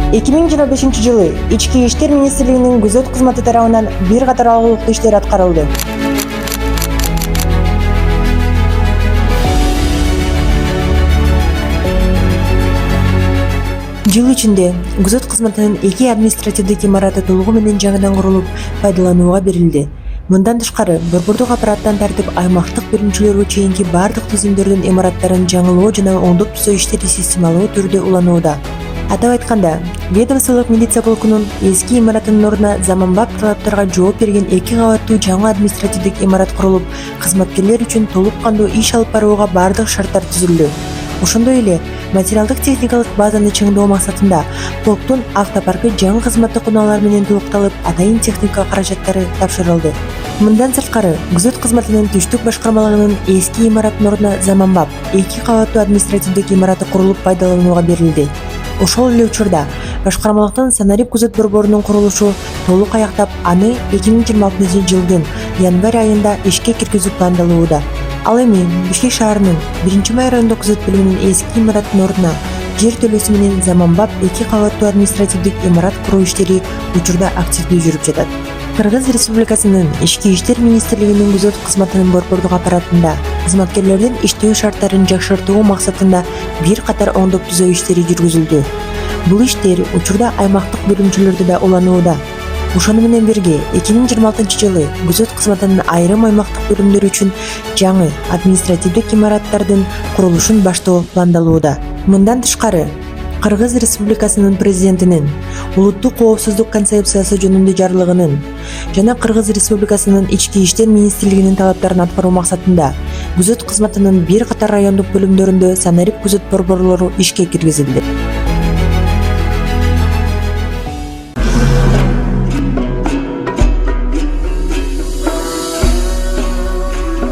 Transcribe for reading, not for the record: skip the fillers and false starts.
2025-жылы Ички иштер министрлигинин күзөт кызматы тарабынан бир катар алгылыктуу иштер аткарылды. Жыл ичинде күзөт кызматынын 2 административдик имараты толугу менен жаңыдан курулуп, пайдаланууга берилди. Мындан тышкары, борбордук аппараттан тартып аймактык бөлүмчөлөргө чейинки бардык түзүмдөрдүн имараттарын жаңылоо жана оңдоп түзөө иштери системалуу түрдө уланууда. Атап айтканда, ведомстволук милиция полкунун эски имаратынын ордуна заманбап талаптарга жооп берген 2 кабаттуу жаңы административдик имарат курулуп, кызматкерлер үчүн толук кандуу иш алып барууга бардык шарттар түзүлдү. Ошондой эле материалдык техникалык базаны чыңдоо максатында полктун автопаркы жаңы кызматтык унаалар менен толукталып, атайын техника каражаттары тапшырылды. Мындан сырткары, күзөт кызматынын түштүк башкармалыгынын эски имараттын ордуна заманбап 2 кабаттуу административдик имараты курулуп, пайдаланууга берилди. Ошол эле учурда башкармалыктын санарип күзөт борборунун курулушу толук аяктап, аны 2026-жылдын январь айында ишке киргизүү пландалууда. Ал эми Бишкек шаарынын 1-май райондук күзөт бөлүмүнүн эски имараттын ордуна жер төлөөсү менен заманбап 2 кабаттуу административдик имарат куруу иштери учурда активдүү жүрүп жатат. Кыргыз Республикасынын Ички иштер министрлигинин күзөт кызматынын борбордук аппаратында кызматкерлердин иштөө шарттарын жакшыртуу максатында бир катар оңдоп түзөө иштери жүргүзүлдү. Бул иштер учурда аймактык бөлүмчөлөрдө да уланууда. Ошону менен бирге 2026-жылы күзөт кызматынын айрым аймактык бөлүмдөрү үчүн жаңы административдик имараттардын курулушун баштоо пландалууда. Мындан тышкары, Кыргыз Республикасынын президентинин улуттук коопсуздук концепциясы жөнүндө жарлыгынын жана Кыргыз Республикасынын Ички иштер министрлигинин талаптарын аткаруу максатында күзөт кызматынын бир катар райондук бөлүмдөрүндө санарип күзөт борборлору ишке киргизилди.